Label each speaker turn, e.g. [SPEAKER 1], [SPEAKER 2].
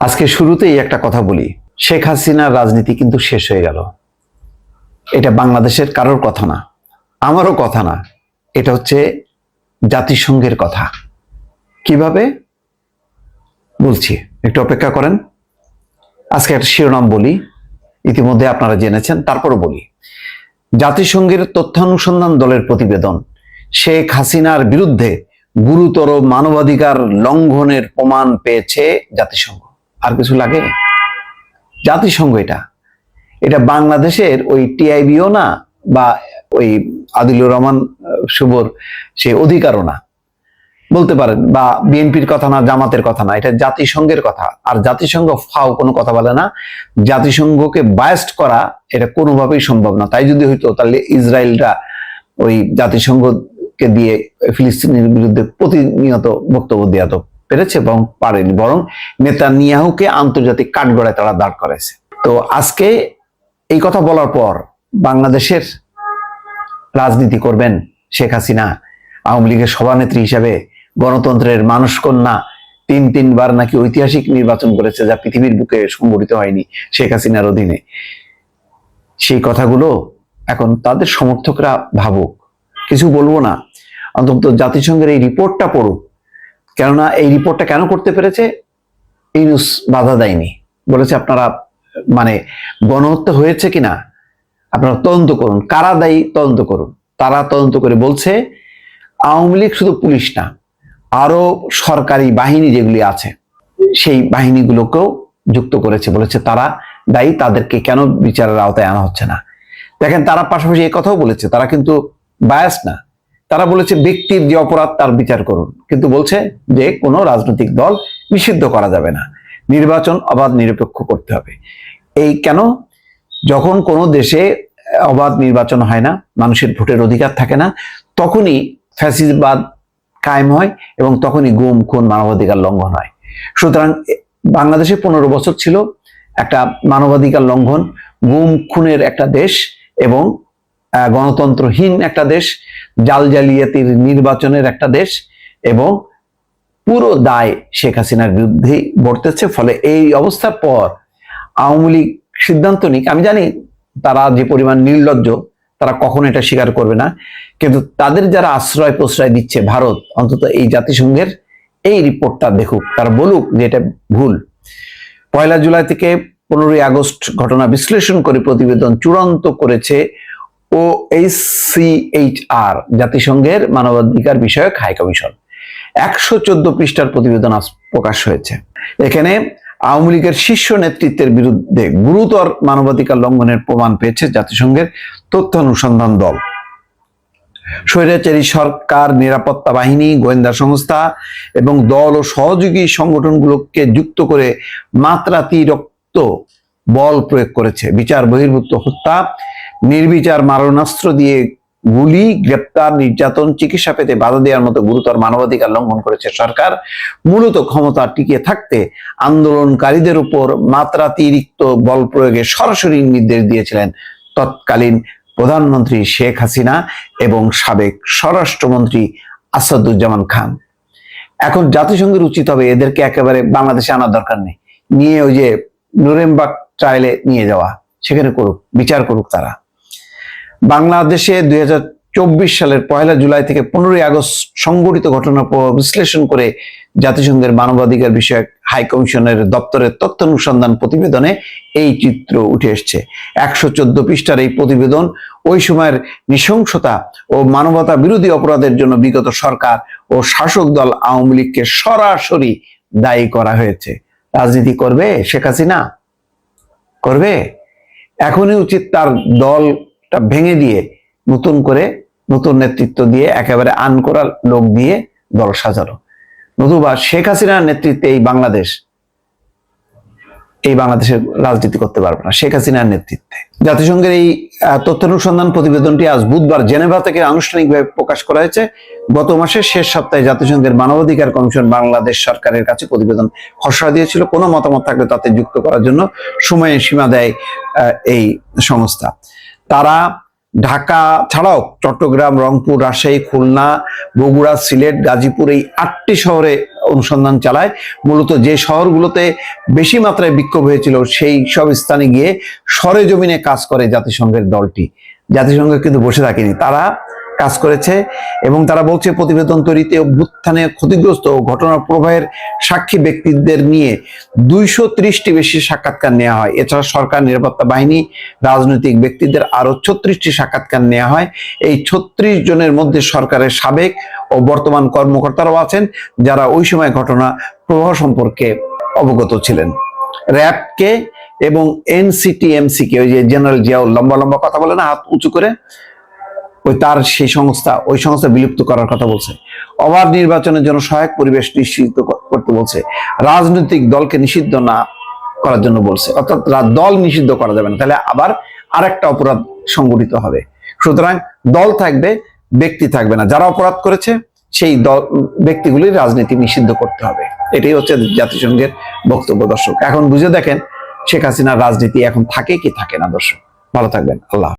[SPEAKER 1] আজকে শুরুতেই একটা কথা বলি, শেখ হাসিনার রাজনীতি কিন্তু শেষ হয়ে গেল। এটা বাংলাদেশের কারোর কথা না, আমারও কথা না, এটা হচ্ছে জাতিসংঘের কথা। কিভাবে বলছি, একটু অপেক্ষা করেন। আজকে একটা শিরোনাম বলি, ইতিমধ্যে আপনারা জেনেছেন, তারপরও বলি। জাতিসংঘের তথ্যানুসন্ধান দলের প্রতিবেদন, শেখ হাসিনার বিরুদ্ধে গুরুতর মানবাধিকার লঙ্ঘনের প্রমাণ পেয়েছে জাতিসংঘ। আর কিছু লাগে? জাতিসংঘ এটা বাংলাদেশের ওই টিআইবিও না, বা ওই আদিলুর রহমান শুভর সে অধিকারও না বলতে পারেন, বা বিএনপির কথা না, জামাতের কথা না, এটা জাতিসংঘের কথা। আর জাতিসংঘ ফাও কোনো কথা বলে না। জাতিসংঘকে বায়াস্ট করা এটা কোনোভাবেই সম্ভব না। তাই যদি হইতো তাহলে ইসরায়েলরা ওই জাতিসংঘকে দিয়ে ফিলিস্তিনের বিরুদ্ধে প্রতিনিয়ত বক্তব্য দেওয়া তো পেরেছে, এবং পারেনি, বরং নেতানিয়াহুকে আন্তর্জাতিক কাঠগড়ায় তারা দাঁড় করাইছে। তো আজকে এই কথা বলার পর বাংলাদেশের রাজনীতি করবেন শেখ হাসিনা, আওয়ামী লীগের সভানেত্রী হিসাবে, গণতন্ত্রের মানুষকন্যা, তিনবার নাকি ঐতিহাসিক নির্বাচন করেছে, যা পৃথিবীর বুকে সংগঠিত হয়নি শেখ হাসিনার অধীনে। সেই কথাগুলো এখন তাদের সমর্থকরা ভাবুক, কিছু বলবো না, অন্তত জাতিসংঘের এই রিপোর্টটা পড়ুক। কেননা এই রিপোর্টটা কেন করতে পেরেছে, ইউনূস বাধা দেয়নি, বলেছে আপনারা মানে গণহত্যা হয়েছে কিনা আপনারা তদন্ত করুন, কারা দায়ী তদন্ত করুন। তারা তদন্ত করে বলছে আওয়ামী লীগ শুধু পুলিশ না, আরো সরকারি বাহিনী যেগুলি আছে সেই বাহিনীগুলোকেও যুক্ত করেছে, বলেছে তারা দায়ী, তাদেরকে কেন বিচারের আওতায় আনা হচ্ছে না। দেখেন, তারা পাশাপাশি এই কথাও বলেছে, তারা কিন্তু বায়াস না, তারা বলেছে ব্যক্তির যে অপরাধ তার বিচার করুন, কিন্তু বলছে যে কোনো রাজনৈতিক দল নিষিদ্ধ করা যাবে না, নির্বাচন অবাধ নিরপেক্ষ করতে হবে। এই কেন? যখন কোনো দেশে অবাধ নির্বাচন হয় না, মানুষের ভোটের অধিকার থাকে না, তখনই ফ্যাসিবাদ কায়েম হয় এবং তখনই গুম খুন মানবাধিকার লঙ্ঘন হয়। সুতরাং বাংলাদেশে 15 বছর ছিল একটা মানবাধিকার লঙ্ঘন, গুম খুনের একটা দেশ এবং গণতন্ত্রহীন একটা দেশ, জালিয়াতির নির্বাচনের একটা দেশ, এবং পুরো দায় শেখ হাসিনার বিরুদ্ধেই বর্তেছে। ফলে এই অবস্থার পর আওয়ামী লীগ সিদ্ধান্ত নিক, আমি জানি তারা যে পরিমাণ নির্লজ্জ, তারা কখনো এটা স্বীকার করবে না, কিন্তু তাদের যারা আশ্রয় প্রশ্রয় দিচ্ছে ভারত, অন্তত এই জাতিসংঘের এই রিপোর্টটা দেখুক, তারা বলুক যে এটা ভুল। 1 জুলাই থেকে 15 আগস্ট ঘটনা বিশ্লেষণ করে প্রতিবেদন চূড়ান্ত করেছে OHCHR, জাতিসংঘের মানবাধিকার বিষয়ক হাই কমিশন। 114 পৃষ্ঠার প্রতিবেদন আজ প্রকাশ হয়েছে। এখানে আওয়ামী লীগের শীর্ষ নেতৃত্বের বিরুদ্ধে গুরুতর মানবাধিকার লঙ্ঘনের প্রমাণ পেয়েছে জাতিসংঘের তথ্যানুসন্ধান দল। স্বৈরাচারী সরকার নিরাপত্তা বাহিনী, গোয়েন্দা সংস্থা এবং দল ও সহযোগী সংগঠনগুলোকে যুক্ত করে মাত্রাতিরিক্ত বল প্রয়োগ করেছে, বিচার বহির্ভূত হত্যা, নির্বিচার মারণাস্ত্র দিয়ে গুলি, গ্রেপ্তার, নির্যাতন, চিকিৎসা পেতে বাধা দেওয়ার মতো গুরুতর মানবাধিকার লঙ্ঘন করেছে সরকার। মূলত ক্ষমতা টিকে থাকতে আন্দোলনকারীদের উপর মাত্রাতিরিক্ত বল প্রয়োগে সরাসরি নির্দেশ দিয়েছিলেন তৎকালীন প্রধানমন্ত্রী শেখ হাসিনা এবং সাবেক স্বরাষ্ট্রমন্ত্রী আসাদুজ্জামান খান। এখন জাতিসংঘের উচিত হবে এদেরকে একেবারে বাংলাদেশে আনার দরকার নেই, নিয়ে ওই যে নুরেমবার্গ ট্রায়ালে নিয়ে যাওয়া, সেখানে করুক, বিচার করুক তারা। বাংলাদেশে 2024 সালের 1 জুলাই থেকে 15 আগস্ট সংঘটিত ঘটনা বিশ্লেষণ করে জাতিসংঘের মানবাধিকার বিষয়ক হাই কমিশনের দপ্তরের তথ্যানুসন্ধান প্রতিবেদনে এই চিত্র উঠে এসছে। 114 পৃষ্ঠার এই প্রতিবেদন ওই সময়ের নৃশংসতা ও মানবতা বিরোধী অপরাধের জন্য বিগত সরকার ও শাসক দল আওয়ামী লীগকে সরাসরি দায়ী করা হয়েছে। রাজনীতি করবে শেখ হাসিনা? করবে? এখনই উচিত তার দলটা ভেঙে দিয়ে নতুন করে নতুন নেতৃত্ব দিয়ে একেবারে আন করা লোক দিয়ে দল সাজানো, নতুবা শেখ হাসিনার নেতৃত্বে এই বাংলাদেশের রাজনীতি করতে পারবে না শেখ হাসিনার নেতৃত্বে। জাতিসংঘের এই তথ্যানুসন্ধান প্রতিবেদনটি আজ বুধবার জেনেভা থেকে আনুষ্ঠানিকভাবে প্রকাশ করা হয়েছে। গত মাসের শেষ সপ্তাহে জাতিসংঘের মানবাধিকার কমিশন বাংলাদেশ সরকারের কাছে প্রতিবেদন খসড়া দিয়েছিল। কোনো মতামত থাকলে তাতে যুক্ত করার জন্য সময়ের সীমা দেয় এই সংস্থা। তারা ঢাকা ছাড়াও চট্টগ্রাম, রংপুর, রাজশাহী, খুলনা, বগুড়া, সিলেট, গাজীপুর এই 8টি শহরে অনুসন্ধান চালায়। মূলত যে শহরগুলোতে বেশি মাত্রায় বিক্ষোভ হয়েছিল সেই সব স্থানে গিয়ে সরেজমিনে কাজ করে জাতিসংঘের দলটি। জাতিসংঘ কিন্তু বসে থাকেনি, তারা কাজ করেছে এবং তারা বলছে প্রতিবেদন তৈরিতে অভ্যুত্থানে ক্ষতিগ্রস্ত ও ঘটনার প্রবাহের সাক্ষী ব্যক্তিদের নিয়ে 230টি বেশি সাক্ষাৎকার নেওয়া হয়। এছাড়া সরকার, নিরাপত্তা বাহিনী, রাজনৈতিক ব্যক্তিদের আরো 36টি সাক্ষাৎকার নেওয়া হয়। এই 36 জনের মধ্যে সরকারের সাবেক ও বর্তমান কর্মকর্তারাও আছেন, যারা ওই সময় ঘটনা প্রবাহ সম্পর্কে অবগত ছিলেন। র্যাবকে এবং এনসিটিএমসি কে, ওই যে জেনারেল জিয়াউল লম্বা লম্বা কথা বলে না হাত উঁচু করে, ওই সংস্থা বিলুপ্ত করার কথা বলছে। অবাধ নির্বাচনের জন্য সহায়ক পরিবেশ নিশ্চিত করতে বলছে। রাজনৈতিক দলকে নিষিদ্ধ না করার জন্য বলছে, অর্থাৎ দল নিষিদ্ধ করা যাবে না, তাহলে আবার আরেকটা অপরাধ সংগঠিত হবে। সুতরাং দল থাকবে, ব্যক্তি থাকবে না। যারা অপরাধ করেছে সেই দল ব্যক্তিগুলির রাজনীতি নিষিদ্ধ করতে হবে। এটাই হচ্ছে জাতিসংঘের বক্তব্য। দর্শক, এখন বুঝে দেখেন শেখ হাসিনার রাজনীতি এখন থাকে কি থাকে না। দর্শক, ভালো থাকবেন। আল্লাহ।